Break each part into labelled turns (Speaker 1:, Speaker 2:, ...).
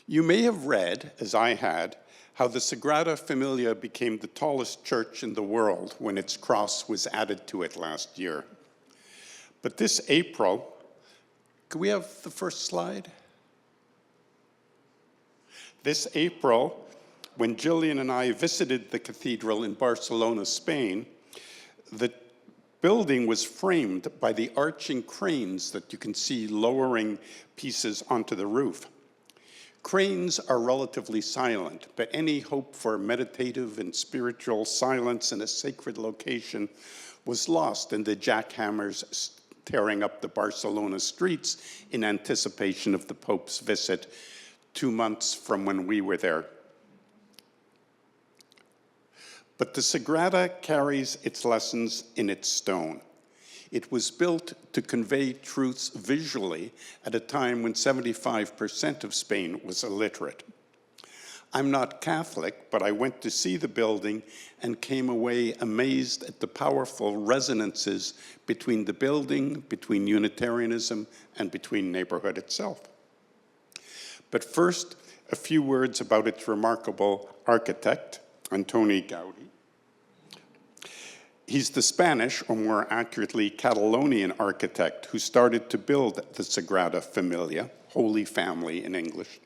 Speaker 1: You may have read, as I had, how the Sagrada Familia became the tallest church in the world when its cross was added to it last year. But this April, could we have the first slide? This April, when Gillian and I visited the cathedral in Barcelona, Spain, the building was framed by the arching cranes that you can see lowering pieces onto the roof. Cranes are relatively silent, but any hope for meditative and spiritual silence in a sacred location was lost in the jackhammers tearing up the Barcelona streets in anticipation of the Pope's visit 2 months from when we were there. But the Sagrada carries its lessons in its stone. It was built to convey truths visually at a time when 75% of Spain was illiterate. I'm not Catholic, but I went to see the building and came away amazed at the powerful resonances between the building, between Unitarianism, and between Neighbourhood itself. But first, a few words about its remarkable architect, Antoni Gaudi. He's the Spanish, or more accurately, Catalonian architect who started to build the Sagrada Familia, Holy Family in English.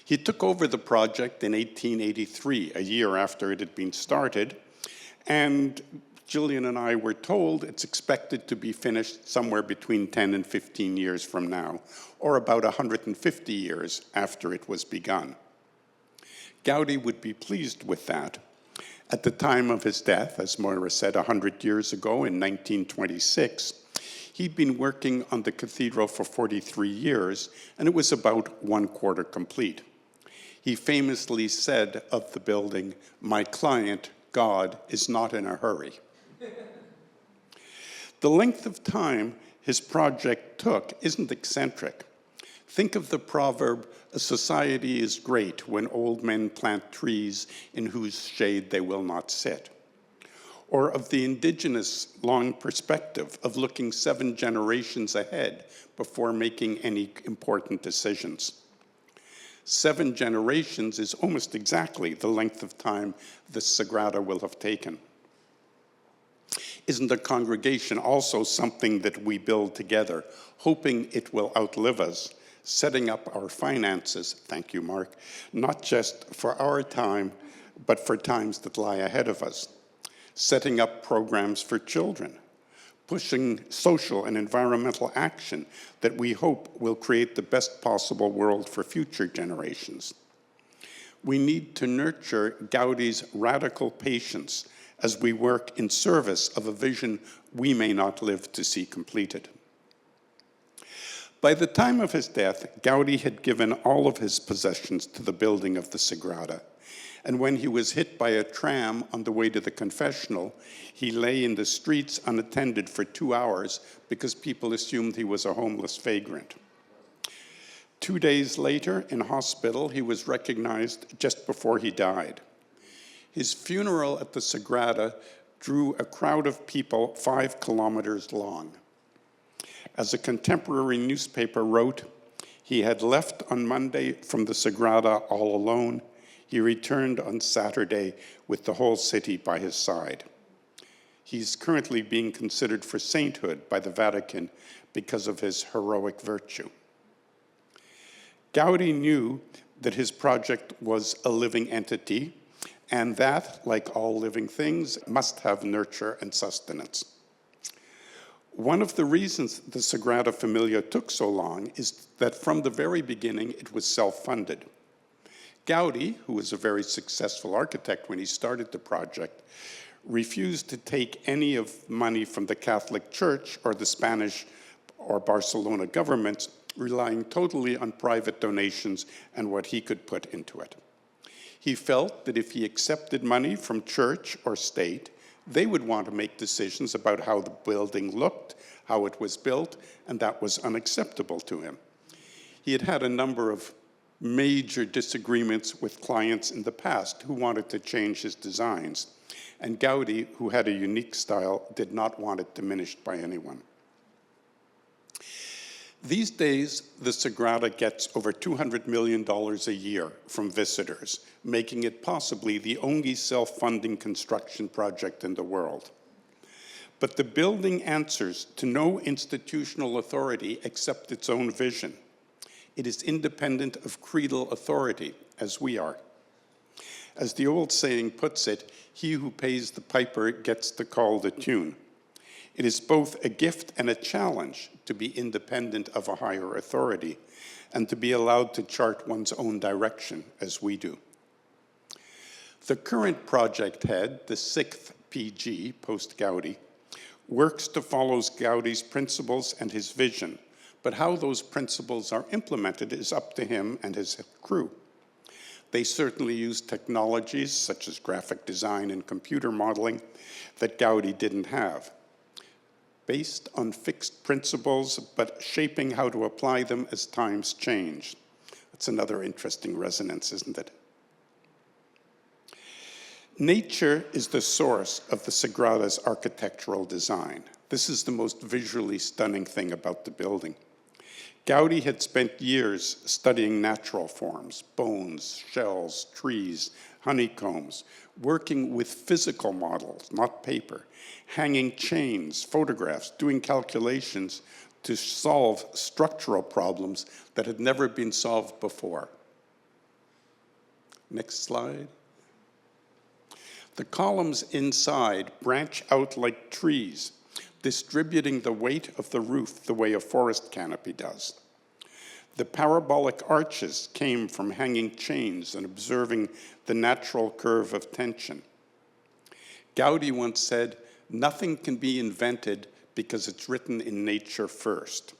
Speaker 1: He took over the project in 1883, a year after it had been started, and Gillian and I were told it's expected to be finished somewhere between 10 and 15 years from now, or about 150 years after it was begun. Gaudi would be pleased with that. At the time of his death, as Moira said, 100 years ago in 1926, he'd been working on the cathedral for 43 years, and it was about 1/4 complete. He famously said of the building, "My client, God, is not in a hurry." The length of time his project took isn't eccentric. Think of the proverb, "A society is great when old men plant trees in whose shade they will not sit." Or of the indigenous long perspective of looking 7 generations ahead before making any important decisions. 7 generations is almost exactly the length of time the Sagrada will have taken. Isn't a congregation also something that we build together, hoping it will outlive us? Setting up our finances, thank you, Mark, not just for our time, but for times that lie ahead of us. Setting up programs for children, pushing social and environmental action that we hope will create the best possible world for future generations. We need to nurture Gaudi's radical patience as we work in service of a vision we may not live to see completed. By the time of his death, Gaudi had given all of his possessions to the building of the Sagrada. And when he was hit by a tram on the way to the confessional, he lay in the streets unattended for 2 hours because people assumed he was a homeless vagrant. 2 days later, in hospital, he was recognized just before he died. His funeral at the Sagrada drew a crowd of people 5 kilometers long. As a contemporary newspaper wrote, he had left on Monday from the Sagrada all alone. He returned on Saturday with the whole city by his side. He's currently being considered for sainthood by the Vatican because of his heroic virtue. Gaudi knew that his project was a living entity, and that, like all living things, must have nurture and sustenance. One of the reasons the Sagrada Familia took so long is that from the very beginning, it was self-funded. Gaudi, who was a very successful architect when he started the project, refused to take any of money from the Catholic Church or the Spanish or Barcelona governments, relying totally on private donations and what he could put into it. He felt that if he accepted money from church or state, they would want to make decisions about how the building looked, how it was built, and that was unacceptable to him. He had had a number of major disagreements with clients in the past who wanted to change his designs, and Gaudi, who had a unique style, did not want it diminished by anyone. These days, the Sagrada gets over $200 million a year from visitors, making it possibly the only self-funding construction project in the world. But the building answers to no institutional authority except its own vision. It is independent of creedal authority, as we are. As the old saying puts it, he who pays the piper gets to call the tune. It is both a gift and a challenge to be independent of a higher authority and to be allowed to chart one's own direction, as we do. The current project head, the 6th PG, post-Gaudi, works to follow Gaudi's principles and his vision, but how those principles are implemented is up to him and his crew. They certainly use technologies such as graphic design and computer modeling that Gaudi didn't have. Based on fixed principles, but shaping how to apply them as times change. That's another interesting resonance, isn't it? Nature is the source of the Sagrada's architectural design. This is the most visually stunning thing about the building. Gaudi had spent years studying natural forms, bones, shells, trees, honeycombs, working with physical models, not paper, hanging chains, photographs, doing calculations to solve structural problems that had never been solved before. Next slide. The columns inside branch out like trees, distributing the weight of the roof the way a forest canopy does. The parabolic arches came from hanging chains and observing the natural curve of tension. Gaudi once said, "Nothing can be invented because it's written in nature first."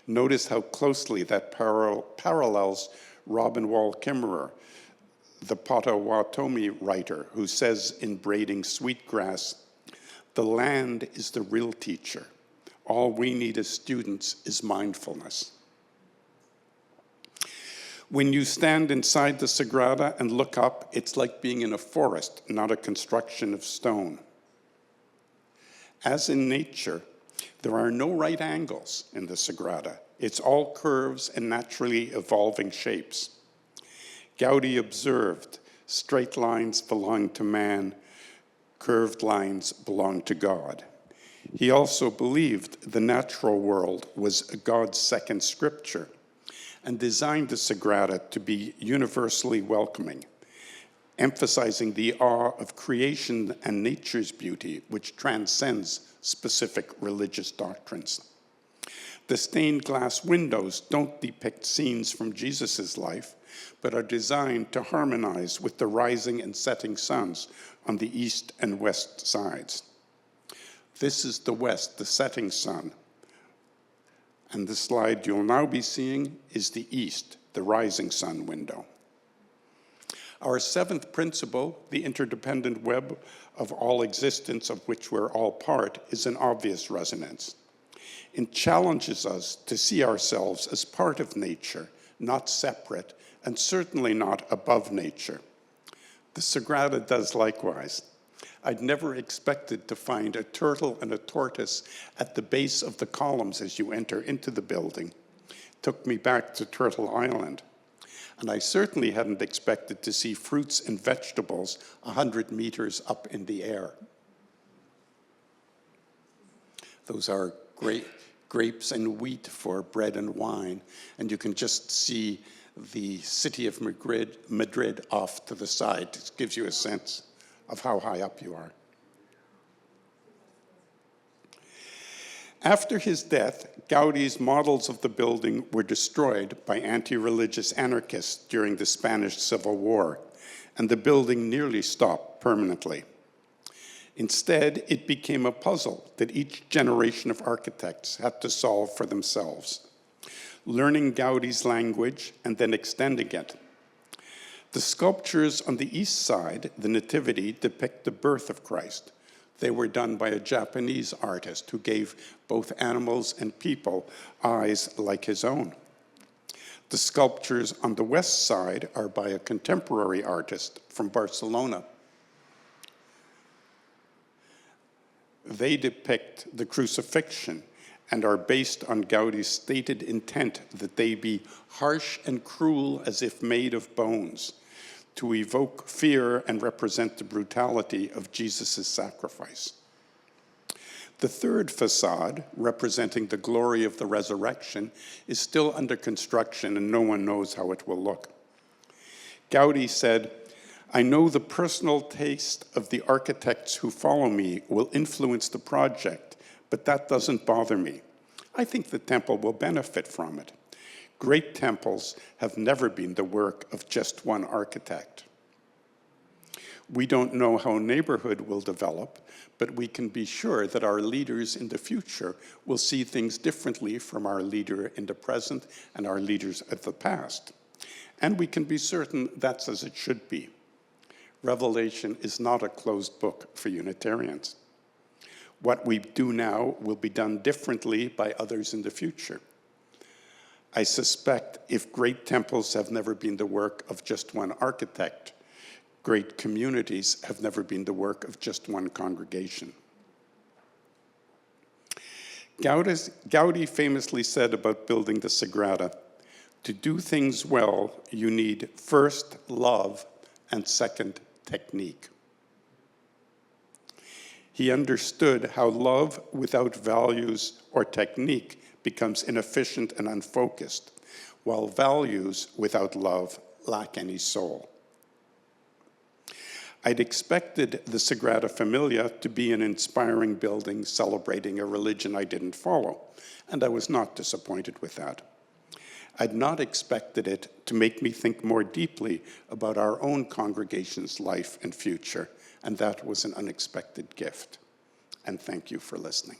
Speaker 1: Notice how closely that parallels Robin Wall Kimmerer, the Potawatomi writer, who says in Braiding Sweetgrass, "The land is the real teacher. All we need as students is mindfulness." When you stand inside the Sagrada and look up, it's like being in a forest, not a construction of stone. As in nature, there are no right angles in the Sagrada. It's all curves and naturally evolving shapes. Gaudi observed, straight lines belong to man, curved lines belong to God. He also believed the natural world was God's second scripture, and designed the Sagrada to be universally welcoming, emphasizing the awe of creation and nature's beauty, which transcends specific religious doctrines. The stained glass windows don't depict scenes from Jesus' life, but are designed to harmonize with the rising and setting suns on the east and west sides. This is the west, the setting sun. And the slide you'll now be seeing is the east, the rising sun window. Our 7th principle, the interdependent web of all existence of which we're all part, is an obvious resonance. It challenges us to see ourselves as part of nature, not separate, and certainly not above nature. The Sagrada does likewise. I'd never expected to find a turtle and a tortoise at the base of the columns as you enter into the building. It took me back to Turtle Island. And I certainly hadn't expected to see fruits and vegetables 100 meters up in the air. Those are grapes and wheat for bread and wine. And you can just see the city of Madrid off to the side. It gives you a sense of how high up you are. After his death, Gaudi's models of the building were destroyed by anti-religious anarchists during the Spanish Civil War, and the building nearly stopped permanently. Instead, it became a puzzle that each generation of architects had to solve for themselves, learning Gaudi's language and then extending it. The sculptures on the east side, the Nativity, depict the birth of Christ. They were done by a Japanese artist who gave both animals and people eyes like his own. The sculptures on the west side are by a contemporary artist from Barcelona. They depict the crucifixion and are based on Gaudi's stated intent that they be harsh and cruel as if made of bones, to evoke fear and represent the brutality of Jesus' sacrifice. The third facade, representing the glory of the resurrection, is still under construction and no one knows how it will look. Gaudi said, "I know the personal taste of the architects who follow me will influence the project, but that doesn't bother me. I think the temple will benefit from it. Great temples have never been the work of just one architect. We don't know how Neighbourhood will develop, but we can be sure that our leaders in the future will see things differently from our leader in the present and our leaders of the past. And we can be certain that's as it should be. Revelation is not a closed book for Unitarians. What we do now will be done differently by others in the future. I suspect if great temples have never been the work of just one architect, great communities have never been the work of just one congregation." Gaudi famously said about building the Sagrada, "To do things well, you need first love and second technique." He understood how love without values or technique becomes inefficient and unfocused, while values without love lack any soul. I'd expected the Sagrada Familia to be an inspiring building celebrating a religion I didn't follow, and I was not disappointed with that. I'd not expected it to make me think more deeply about our own congregation's life and future, and that was an unexpected gift. And thank you for listening.